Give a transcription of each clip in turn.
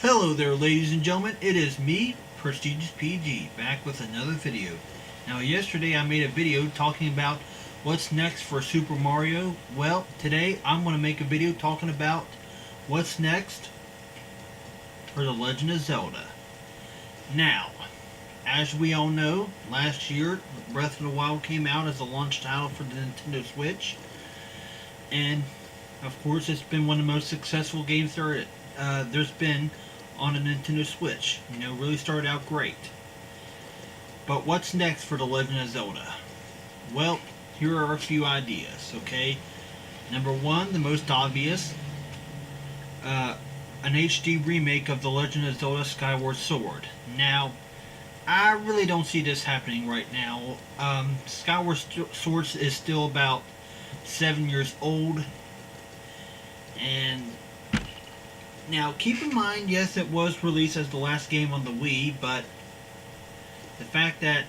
Hello there, ladies and gentlemen. It is me, Prestigious PG, back with another video. Now, yesterday I made a video talking about what's next for Super Mario. Well, today I'm going to make a video talking about what's next for The Legend of Zelda. Now, as we all know, last year Breath of the Wild came out as a launch title for the Nintendo Switch, and of course it's been one of the most successful games there's been on a Nintendo Switch. Really started out great. But what's next for The Legend of Zelda? Well, here are a few ideas, okay? Number one, the most obvious, an HD remake of The Legend of Zelda Skyward Sword. Now, I really don't see this happening right now. Skyward Sword is still about 7 years old, and now keep in mind, yes, it was released as the last game on the Wii, but the fact that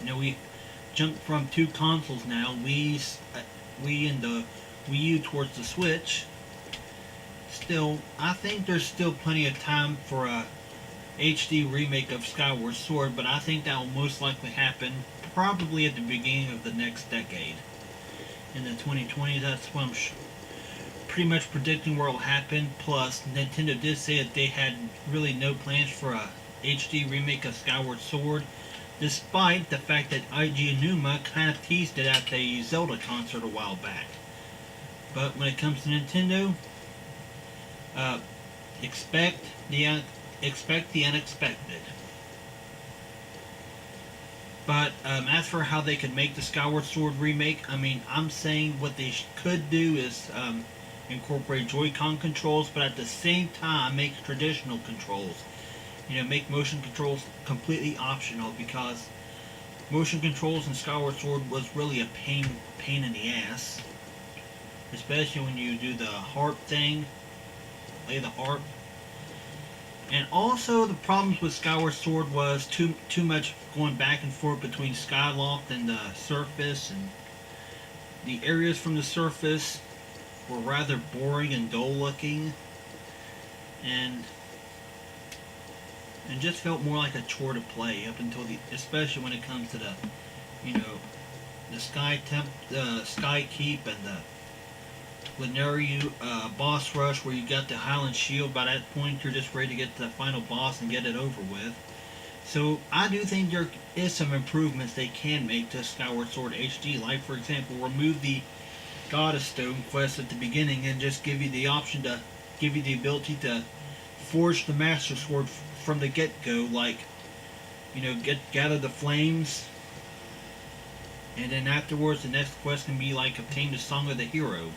we jumped from two consoles now, Wii and the Wii U towards the Switch. Still, I think there's still plenty of time for a HD remake of Skyward Sword, but I think that will most likely happen probably at the beginning of the next decade. In the 2020s, that's what I'm pretty much predicting where it will happen. Plus, Nintendo did say that they had really no plans for a HD remake of Skyward Sword, despite the fact that IG Enuma kind of teased it at the Zelda concert a while back. But when it comes to Nintendo, expect the unexpected. But as for how they could make the Skyward Sword remake, I'm saying what they could do is incorporate Joy-Con controls, but at the same time make traditional controls. Make motion controls completely optional, because motion controls in Skyward Sword was really a pain in the ass, especially when you do the harp thing, play the harp. And also, the problems with Skyward Sword was too much going back and forth between Skyloft and the surface, and the areas from the surface were rather boring and dull looking, and just felt more like a chore to play up until especially when it comes to the Sky Keep and the Lanayru boss rush, where you got the Highland Shield. By that point, you're just ready to get to the final boss and get it over with. So I do think there is some improvements they can make to Skyward Sword HD, like, for example, remove the Goddess Stone quest at the beginning and just give you the option to give you the ability to forge the Master Sword from the get-go, like, gather the flames, and then afterwards the next quest can be like obtain the Song of the Hero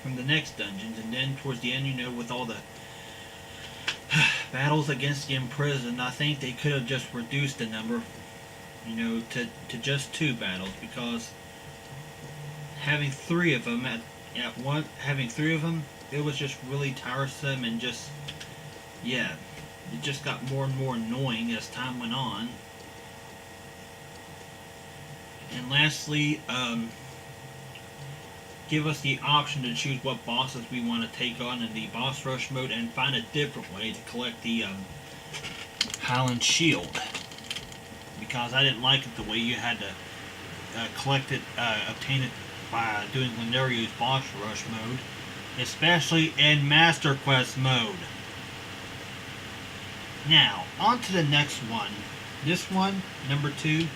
from the next dungeons, and then towards the end, with all the battles against the imprisoned, I think they could have just reduced the number, to just 2 battles, because having 3 of them it was just really tiresome, and just, yeah, it just got more and more annoying as time went on. And lastly, give us the option to choose what bosses we want to take on in the boss rush mode, and find a different way to collect the Highland Shield, because I didn't like it the way you had to collect it, obtain it by doing Lanayru's boss rush mode, especially in Master Quest mode. Now, on to the next one. This one, number 2.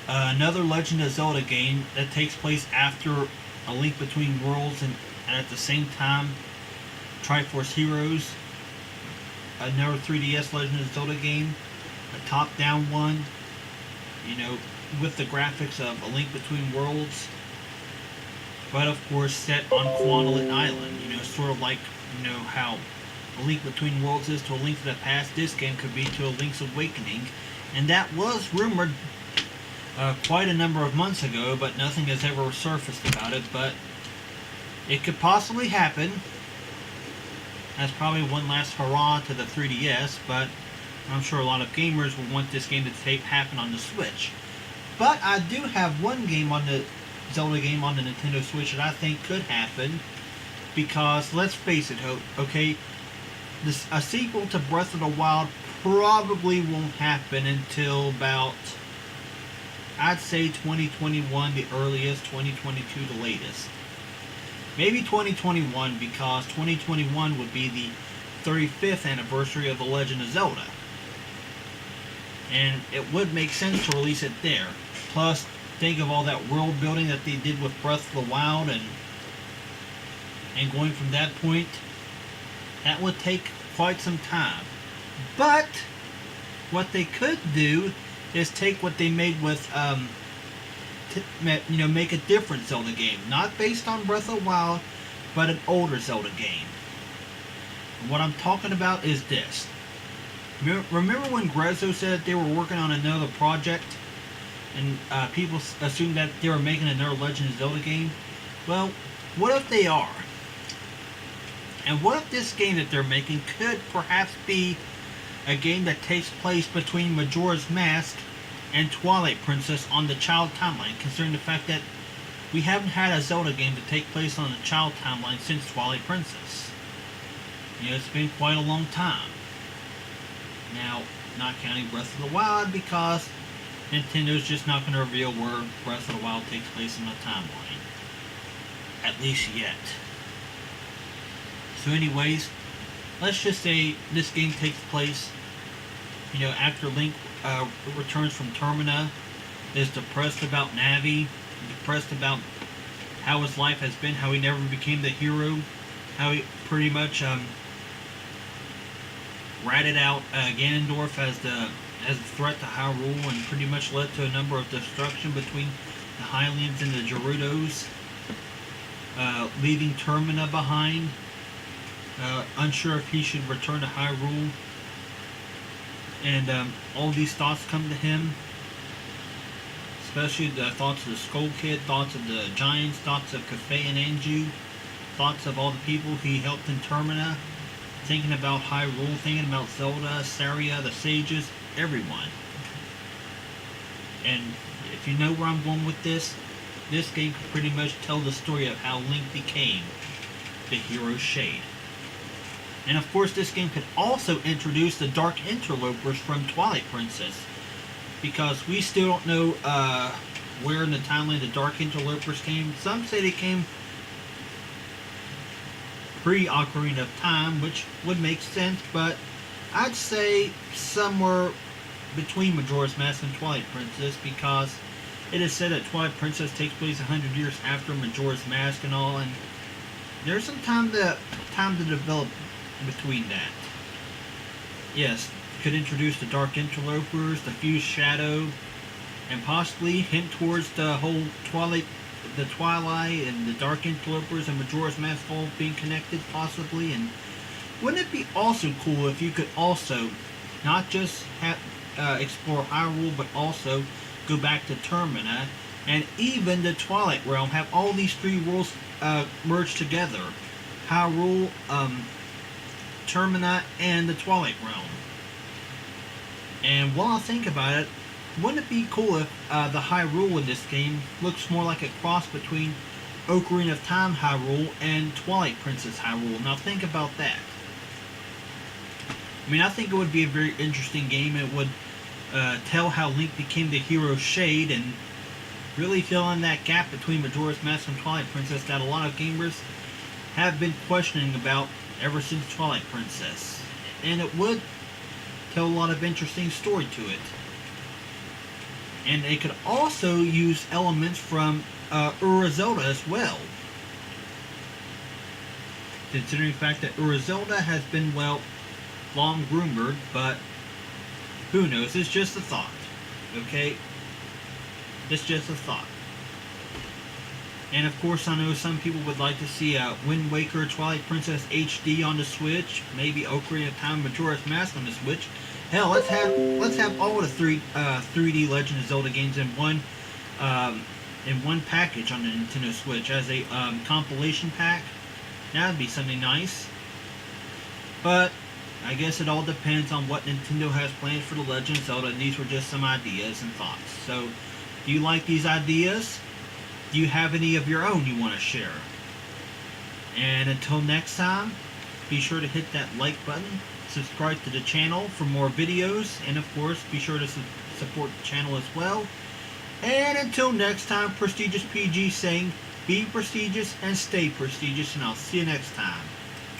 Another Legend of Zelda game that takes place after A Link Between Worlds, and at the same time Triforce Heroes. Another 3DS Legend of Zelda game, a top-down one, with the graphics of A Link Between Worlds, but of course set on Quandalet Island. Sort of like how A Link Between Worlds is to A Link to the Past. This game could be to A Link's Awakening, and that was rumored quite a number of months ago, but nothing has ever surfaced about it. But it could possibly happen. That's probably one last hurrah to the 3DS, but I'm sure a lot of gamers will want this game to happen on the Switch. But I do have one game on the Zelda game on the Nintendo Switch that I think could happen, because let's face it, okay, a sequel to Breath of the Wild probably won't happen until about, I'd say 2021 the earliest, 2022 the latest. Maybe 2021, because 2021 would be the 35th anniversary of The Legend of Zelda. And it would make sense to release it there. Plus, think of all that world building that they did with Breath of the Wild, and going from that point, that would take quite some time. But what they could do is take what they made with, make a different Zelda game, not based on Breath of the Wild, but an older Zelda game. And what I'm talking about is this. Remember when Grezzo said they were working on another project, and people assumed that they were making another Legend of Zelda game? Well, what if they are? And what if this game that they're making could perhaps be a game that takes place between Majora's Mask and Twilight Princess on the child timeline, considering the fact that we haven't had a Zelda game to take place on the child timeline since Twilight Princess. It's been quite a long time. Now, not counting Breath of the Wild, because Nintendo's just not going to reveal where Breath of the Wild takes place in the timeline. At least yet. So anyways, let's just say this game takes place, after Link returns from Termina, is depressed about Navi, depressed about how his life has been, how he never became the hero, how he pretty much ratted out Ganondorf as a threat to Hyrule, and pretty much led to a number of destruction between the Hylians and the Gerudos, leaving Termina behind, unsure if he should return to Hyrule, and all these thoughts come to him, especially the thoughts of the Skull Kid, thoughts of the Giants, thoughts of Kafei and Anju, thoughts of all the people he helped in Termina, thinking about Hyrule, thinking about Zelda, Saria, the Sages, everyone. And if you know where I'm going with this game could pretty much tell the story of how Link became the hero Shade. And of course, this game could also introduce the Dark Interlopers from Twilight Princess, because we still don't know where in the timeline the Dark Interlopers came. Some say they came pre-Ocarina of Time, which would make sense, but I'd say somewhere between Majora's Mask and Twilight Princess, because it is said that Twilight Princess takes place 100 years after Majora's Mask and all, and there's some time to develop between that. Yes, could introduce the Dark Interlopers, the Fused Shadow, and possibly hint towards the whole Twilight and the Dark Interlopers and Majora's Mask all being connected, possibly. And wouldn't it be also cool if you could also not just explore Hyrule, but also go back to Termina and even the Twilight Realm, have all these three worlds merged together: Hyrule, Termina, and the Twilight Realm. And while I think about it, wouldn't it be cool if the Hyrule in this game looks more like a cross between Ocarina of Time Hyrule and Twilight Princess Hyrule? Now think about that. I mean, I think it would be a very interesting game. It would tell how Link became the hero Shade, and really fill in that gap between Majora's Mask and Twilight Princess that a lot of gamers have been questioning about ever since Twilight Princess. And it would tell a lot of interesting story to it. And it could also use elements from Zelda as well. Considering the fact that Zelda has been, well, long rumored, but who knows? It's just a thought. Okay? It's just a thought. And of course, I know some people would like to see Wind Waker, Twilight Princess HD on the Switch, maybe Ocarina of Time, Majora's Mask on the Switch. Hell, let's have all the 3D Legend of Zelda games in one package on the Nintendo Switch as a compilation pack. That'd be something nice. But I guess it all depends on what Nintendo has planned for the Legend of Zelda, and these were just some ideas and thoughts. So, do you like these ideas? Do you have any of your own you want to share? And until next time, be sure to hit that like button, subscribe to the channel for more videos, and of course, be sure to support the channel as well. And until next time, Prestigious PG saying, be prestigious and stay prestigious, and I'll see you next time.